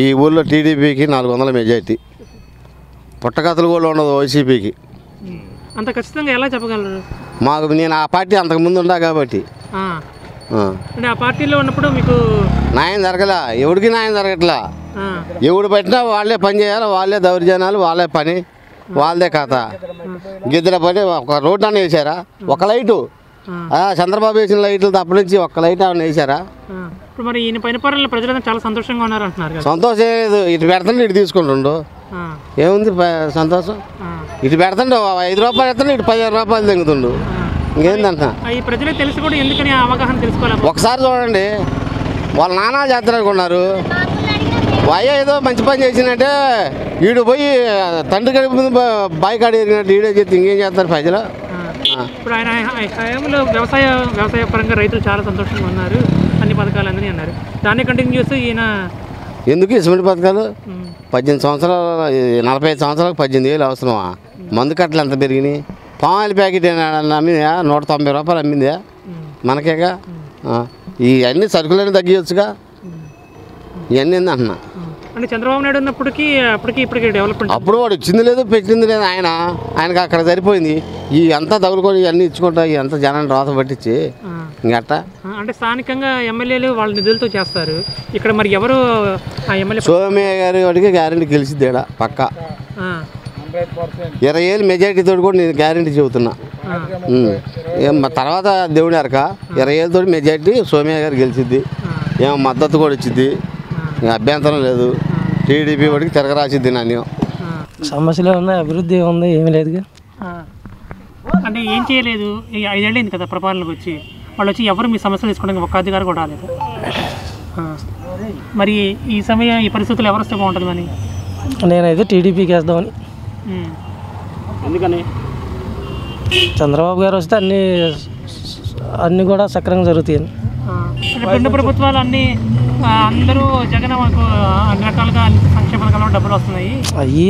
ఈ ఊళ్ళో టీడీపీకి 400 మెజారిటీ, పుట్టకథలు కూడా ఉండదు వైసీపీకి. అంత ఖచ్చితంగా ఎలా చెప్పగలరు? నేను ఆ పార్టీ అంతకుముందు ఉండా కాబట్టి. అంటే ఆ పార్టీలో ఉన్నప్పుడు మీకు న్యాయం జరగలా, ఎవరికి న్యాయం జరగట్లా. ఎవడు పెట్టినా వాళ్ళే పని చేయాలి, వాళ్ళే దౌర్జన్యాలు, వాళ్ళే పని, వాళ్ళదే కథ. గిద్దెల పని ఒక రోడ్డు అన్న వేసారా? ఒక లైటు చంద్రబాబు వేసిన లైట్లు తప్ప నుంచి ఒక్క లైట్ ఏమన్నా వేసారా? ఇప్పుడు మరి ఈయన పరిపాలనలో ప్రజలంతా చాలా సంతోషంగా ఉన్నారు అంటున్నారు. సంతోషం లేదు, ఇటు పెడుతుండే ఇటు తీసుకుంటుండు, ఏముంది సంతోషం? ఇటు పెడుతుండే 5 రూపాయలు ఎత్తుండే, ఇటు 15 రూపాయలు తెంగుతుండు, ఇంకేందంట. ఈ ప్రజలకు తెలిసి కూడా ఎందుకని అవగాహన తెలుసుకోవాలి. ఒకసారి చూడండి, వాళ్ళ నాన్న చేస్తారనుకున్నారు, అయ్యా ఏదో మంచి పని చేసినట్టే వీడు పోయి తండ్రి గడిపి ముందు బాయ్ కాడ ఎరిగినట్టు వీడే చేస్తే ఇంకేం చేస్తారు ప్రజలు? ఇప్పుడు ఆయన హయాంలో వ్యవసాయ పరంగా రైతులు చాలా సంతోషంగా ఉన్నారు, అన్ని పథకాలు అందని అన్నారు. దాన్ని కంటిన్యూ చేస్తూ ఈయన ఎందుకు ఇసుమంటి పథకాలు? 18 సంవత్సరాలు 45 సంవత్సరాలకు 18,000 అవసరమా? మందు కట్టలు ఎంత పెరిగినాయి? పామాయిల్ ప్యాకెట్ అమ్మిందా 190 రూపాయలు అమ్మిందా మనకేగా? ఇవన్నీ సరుకులన్నీ తగ్గించచ్చుగా, ఇవన్నీ అంటున్నా. అంటే చంద్రబాబు నాయుడు ఉన్నప్పటికీ ఇప్పటికీ డెవలప్మెంట్ అప్పుడు వాడు వచ్చింది లేదు పెట్టింది లేదు, ఆయనకు అక్కడ సరిపోయింది. ఈ అంతా తగులుకొని ఇవన్నీ ఇచ్చుకుంటా అంతా జనాన్ని రాత పట్టించి ఇంకట్ట. అంటే స్థానికంగా ఎమ్మెల్యేలు వాళ్ళ నిధులతో చేస్తారు. ఇక్కడ మరి ఎవరు ఎమ్మెల్యే? సోమయ్య గారి వాడికి గ్యారెంటీ గెలిచిద్దేడా పక్క 20 ఏళ్ళు మెజారిటీ తోటి కూడా నేను గ్యారెంటీ చెబుతున్నా. తర్వాత దేవుడి అరక 20 ఏళ్ళతో మెజారిటీ సోమయ్య గారు గెలిచిద్ది, ఏమో మద్దతు కూడా వచ్చింది, అభ్యంతరం లేదు. టీడీపీ వాడికి తిరగరాసిద్ది నాణ్యం. సమస్యలు ఉన్నాయి, అభివృద్ధి ఉంది, ఏమీ లేదుగా. అంటే ఏం చేయలేదు. 5 ఏళ్ళైంది కదా పరిపాలనకు వచ్చి, వాళ్ళు వచ్చి ఎవరు మీ సమస్యలు తీసుకోవడానికి ఒక్క అధికారి కూడా రాలేదు. మరి ఈ పరిస్థితులు ఎవరు వస్తే బాగుంటుంది? అని నేనైతే టీడీపీకి వేద్దామని. ఎందుకని? చంద్రబాబు గారు వస్తే అన్నీ కూడా సక్రమంగా జరుగుతాయని. రెండు ప్రభుత్వాలు అందరూ జగన్ అన్ని రకాలుగా సంక్షేమ పథకాల్లో డబ్బులు వస్తున్నాయి.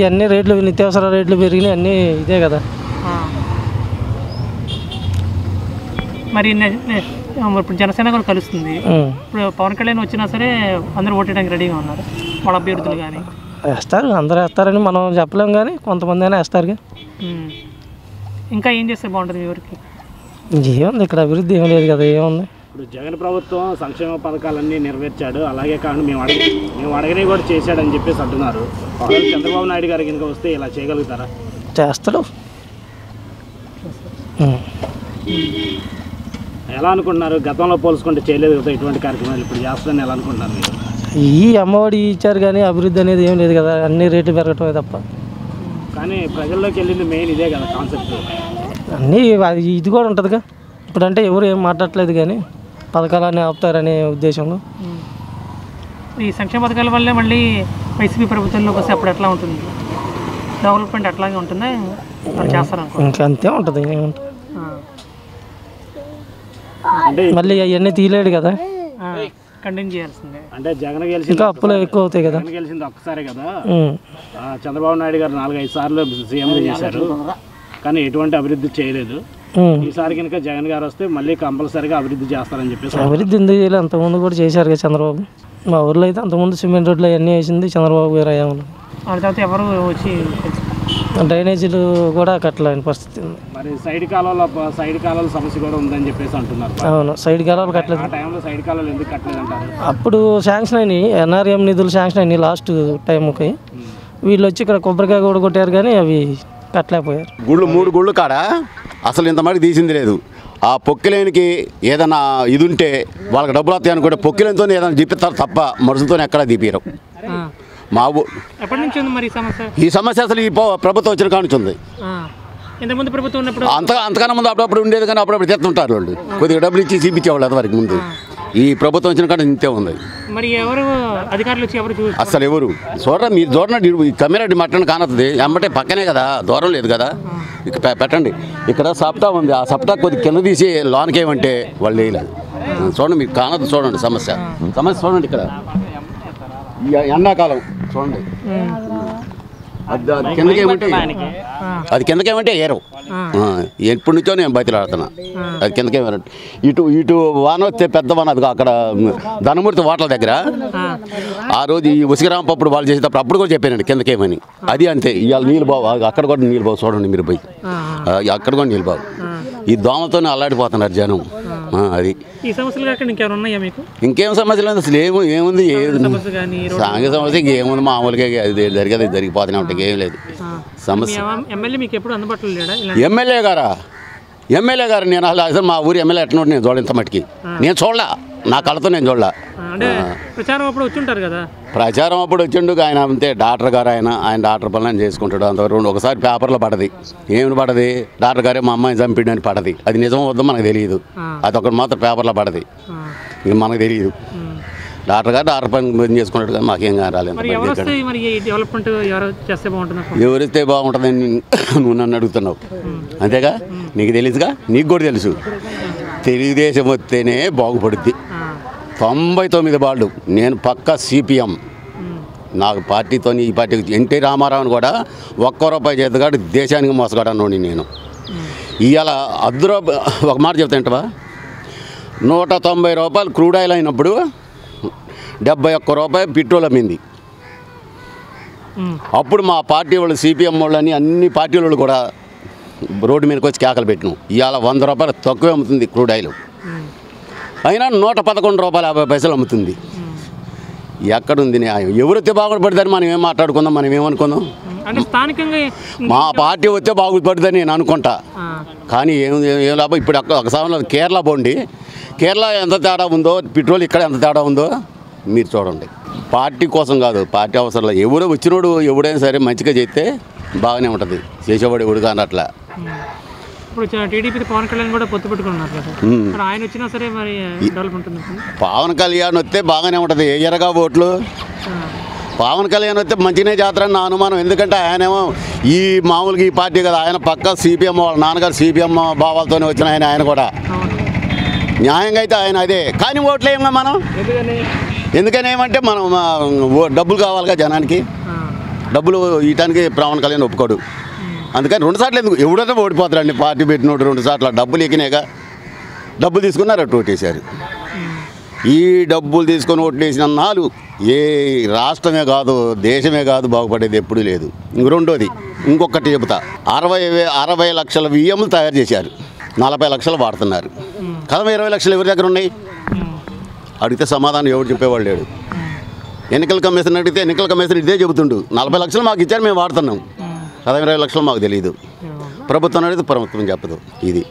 అన్ని రేట్లు, నిత్యావసర రేట్లు పెరిగినాయి, అన్నీ ఇదే కదా. మరి ఇప్పుడు జనసేన కూడా కలుస్తుంది. ఇప్పుడు పవన్ కళ్యాణ్ వచ్చినా సరే అందరూ ఓటేయడానికి రెడీగా ఉన్నారు, వాళ్ళ అభ్యర్థులు కానీ. వేస్తారు, అందరూ వేస్తారని మనం చెప్పలేం, కానీ కొంతమంది అయినా వేస్తారుగా. ఇంకా ఏం చేస్తే బాగుంటుంది ఎవరికి? ఏముంది ఇక్కడ అభివృద్ధి ఏం లేదు కదా. ఏముంది? ఇప్పుడు జగన్ ప్రభుత్వం సంక్షేమ పథకాలన్నీ నెరవేర్చాడు, అలాగే కాకుండా మేము అడగనే కూడా చేశాడని చెప్పేసి అంటున్నారు. చంద్రబాబు నాయుడు గారికి కనుక వస్తే ఇలా చేయగలుగుతారా? చేస్తాడు. ఎలా అనుకుంటున్నారు? గతంలో పోల్చుకుంటే చేయలేదు కదా ఇటువంటి కార్యక్రమాలు, ఇప్పుడు చేస్తారని ఎలా అనుకుంటున్నారు మీరు? ఈ అమ్మఒడి ఇచ్చారు కానీ అభివృద్ధి అనేది ఏం లేదు కదా, అన్ని రేట్లు పెరగటమే తప్ప. కానీ ప్రజల్లోకి వెళ్ళింది మెయిన్ ఇదే కదా కాన్సెప్ట్. అన్నీ ఇది కూడా ఉంటుందిగా. ఇప్పుడంటే ఎవరు ఏం మాట్లాడలేదు కానీ పథకాలన్నీ ఆపుతారనే ఉద్దేశంలో. ఈ సంక్షేమ పథకాల వల్లే మళ్ళీ వైసీపీ ప్రభుత్వంలోకి వస్తే అప్పుడు ఎట్లా ఉంటుంది? డెవలప్మెంట్ అట్లాగే ఉంటుందా? చేస్తారు ఇంకా అంతే ఉంటుంది. ఏముంటుంది మళ్ళీ అవన్నీ తీయలేడు కదా, కంటిన్యూ చేయాల్సిందే. అంటే జగన్ గెలిచి ఇంకా అప్పులు ఎక్కువ అవుతాయి కదా. గెలిచింది ఒక్కసారే కదా. చంద్రబాబు నాయుడు గారు 4-5 సార్లు సీఎం చేశారు, కానీ ఎటువంటి అభివృద్ధి చేయలేదు. ఈసారి కనుక జగన్ గారు వస్తే మళ్ళీ కంపల్సరీగా అభివృద్ధి చేస్తారని చెప్పేసి. అభివృద్ధి ఎందుకు చేయలేదు? అంతకుముందు కూడా చేశారు కదా చంద్రబాబు. మా ఊర్లో అయితే అంతకుముందు సిమెంట్ రోడ్లు అవన్నీ వేసింది చంద్రబాబు గారు అయ్యాము. తర్వాత ఎవరు వచ్చి డ్రైనేజీలు కూడా కట్టలేని పరిస్థితి ఉంది. మరి సైడ్ కాలువల సమస్య కూడా ఉందని చెప్పేసి అంటున్నారు. అవును, సైడ్ కాలువలు కట్టలేదు. ఆ టైంలో సైడ్ కాలువలు ఎందుకు కట్టలేదు అంటారు? అప్పుడు శాంక్షన్ అయినాయి, ఎన్ఆర్ఎం నిధులు శాంక్షన్ అయినాయి లాస్ట్ టైంకి. వీళ్ళు వచ్చి ఇక్కడ కొబ్బరికాయ కూడా కొట్టారు కానీ అవి కట్టలేకపోయారు. 3 గుళ్ళు కాడ అసలు ఇంతమంది తీసింది లేదు. ఆ పొక్కిలేనికి ఏదైనా ఇది ఉంటే వాళ్ళకి డబ్బులు వస్తాయి అనుకుంటే పొక్కిలేనితో ఏదైనా చూపిస్తారు తప్ప మనుషులతో ఎక్కడా తీపియరు. మా ఎప్పటి నుంచి ఉంది మరి ఈ సమస్య? అసలు ఈ ప్రభుత్వం వచ్చిన కానుంచి ఉంది. ఇంతకుముందు ప్రభుత్వం ఉన్నప్పుడు అంతకన్నా ముందు అప్పుడప్పుడు ఉండేది, కానీ అప్పుడప్పుడు తెస్తుంటారు వాళ్ళు, కొద్దిగా డబ్బులు ఇచ్చి చూపించేవాళ్ళు అంతవరకు. ముందు ఈ ప్రభుత్వం వచ్చిన కాడ ఇంతే ఉంది. మరి ఎవరు అధికారులు వచ్చి ఎవరు అసలు ఎవరు చూడండి, మీరు చూడండి, కెమెరా మట్టని కానొస్తుంది వెంబటే పక్కనే కదా, దూరం లేదు కదా. ఇక పెట్టండి, ఇక్కడ సప్టా ఉంది, ఆ సప్టా కొద్దిగా కింద తీసి లోన్కి ఏమంటే వాళ్ళు వేయలేదు. చూడండి, మీకు కానొద్దు, చూడండి సమస్య చూడండి. ఇక్కడ ఎండాకాలం చూడండి, అది కిందకేమంటే అది కిందకేమంటే ఏరవు ఎప్పటి నుంచో నేను బతిలాడుతున్నా అది కిందకేమంటే ఇటు వాన వస్తే పెద్ద వాన అది అక్కడ ధనమూర్తి హోటల్ దగ్గర ఆ రోజు ఈ ఉసిగరాంపప్పుడు వాళ్ళు చేసేటప్పుడు అప్పుడు కూడా చెప్పానండి కిందకేమని అది అంతే ఇవాళ నీళ్ళు బావు అక్కడ కూడా నీళ్ళు బావు చూడండి మీరు పోయి అక్కడ కూడా నీళ్ళు బావు ఈ దోమలతోనే అల్లాడిపోతున్నారు జనం అది ఈ సమస్యలు కాకుండా ఇంకేమైనా ఉన్నాయా మీకు? ఇంకేం సమస్యలు అసలు ఏముంది సాంఘిక సమస్య ఏముంది మామూలుగా అది జరిగిపోతూనే ఉంటాయి ఏం లేదు సమస్య. ఎమ్మెల్యే మీకు ఎప్పుడు అందుబాటులో లేడా? ఎమ్మెల్యే గారు నేను అసలు మా ఊరి ఎమ్మెల్యే ఎట్లా నేను చూడంత మటుకి నేను చూడలా నా కళ్ళతో నేను చూడలా. అంటే ప్రచారం అప్పుడు వచ్చింటారు కదా? ప్రచారం అప్పుడు వచ్చిండు ఆయన అంతే డాక్టర్ గారు ఆయన డాక్టర్ పనులు ఆయన చేసుకుంటాడు అంతవరకు. ఒకసారి పేపర్లో పడది ఏమి పడది డాక్టర్ గారే మా అమ్మాయిని చంపిండని పడది అది నిజం వద్దో మనకు తెలియదు అది ఒకటి మాత్రం పేపర్లో పడది ఇంక మనకు తెలియదు. డాక్టర్ గారు పని చేసుకున్నట్టు కానీ మాకేం రాలేదు. ఎవరిస్తే బాగుంటుందని నువ్వు నన్ను అడుగుతున్నావు అంతేగా నీకు తెలుసుగా నీకు కూడా తెలుసు తెలుగుదేశం వస్తేనే బాగుపడుద్ది. 99 బాళ్ళు నేను పక్కా సిపిఎం నాకు పార్టీతో ఈ పార్టీకి ఎన్టీ రామారావుని కూడా ₹1 చేతగాడు దేశానికి మోసగాడు అన్నోడి నేను. ఇవాళ ఒక మాట చెప్తాంటవా ₹190 క్రూడ్ ఆయిల్ అయినప్పుడు ₹71 పెట్రోల్ అమ్మింది. అప్పుడు మా పార్టీ వాళ్ళు సిపిఎం వాళ్ళని అన్ని పార్టీ వాళ్ళు కూడా రోడ్డు మీదకి వచ్చి కేకలు పెట్టినాం. ఇవాళ ₹100 తక్కువే అమ్ముతుంది క్రూడ్ ఆయిల్ అయినా ₹111.50 అమ్ముతుంది. ఎక్కడుంది న్యాయం? ఎవరైతే బాగుపడతారని మనం ఏం మాట్లాడుకుందాం మనం ఏమనుకుందాం? మా పార్టీ వస్తే బాగుపడుతుందని నేను అనుకుంటా కానీ ఏం లాభం. ఇప్పుడు ఒక సమయంలో కేరళ పోండి కేరళ ఎంత తేడా ఉందో పెట్రోల్ ఇక్కడ ఎంత తేడా ఉందో మీరు చూడండి. పార్టీ కోసం కాదు పార్టీ అవసరం లేదు. ఎవరో వచ్చినోడు ఎవడైనా సరే మంచిగా చేస్తే బాగానే ఉంటుంది చేసేవాడు ఎవడు కానీ అట్లా. ఇప్పుడు టీడీపీ పవన్ కళ్యాణ్ కూడా పొత్తు పెట్టుకున్నారు కదా ఆయన వచ్చినా సరే మరి డెవలప్ ఉంటుంది. పవన్ కళ్యాణ్ వస్తే బాగానే ఉంటుంది ఎరగా ఓట్లు పవన్ కళ్యాణ్ వస్తే మంచిగానే చేస్తారని నా అనుమానం. ఎందుకంటే ఆయనేమో ఈ మామూలుగా ఈ పార్టీ కదా ఆయన పక్క సిపిఎం వాళ్ళ నాన్నగారు సిపిఎం భావాలతోనే వచ్చిన ఆయన కూడా న్యాయంగా అయితే ఆయన అదే. కానీ ఓట్లు ఏమో మనం ఎందుకని ఏమంటే మనం డబ్బులు కావాలిగా జనానికి డబ్బులు ఇవ్వటానికి పవన్ కళ్యాణ్ ఒప్పుకోడు. అందుకని 2 సార్లు ఎందుకు ఎవడైతే ఓడిపోతారండి పార్టీ పెట్టినోడు 2 సార్లు డబ్బులు ఎక్కినాక డబ్బులు తీసుకున్నారు అటు ఓటేశారు. ఈ డబ్బులు తీసుకొని ఓట్లేసిన నాలుగు ఏ రాష్ట్రమే కాదు దేశమే కాదు బాగుపడేది ఎప్పుడూ లేదు. రెండోది ఇంకొకటి చెబుతా 60 లక్షల బియ్యములు తయారు చేశారు 40 లక్షలు వాడుతున్నారు కదా 20 లక్షలు ఎవరి దగ్గర ఉన్నాయి అడిగితే సమాధానం ఎవరు చెప్పేవాళ్ళు లేడు. ఎన్నికల కమిషన్ అడిగితే ఎన్నికల కమిషన్ ఇదే చెబుతుండు 40 లక్షలు మాకు ఇచ్చారు మేము వాడుతున్నాం 20 లక్షలు మాకు తెలియదు. ప్రభుత్వం అనేది ప్రభుత్వం చెప్పదు ఇది.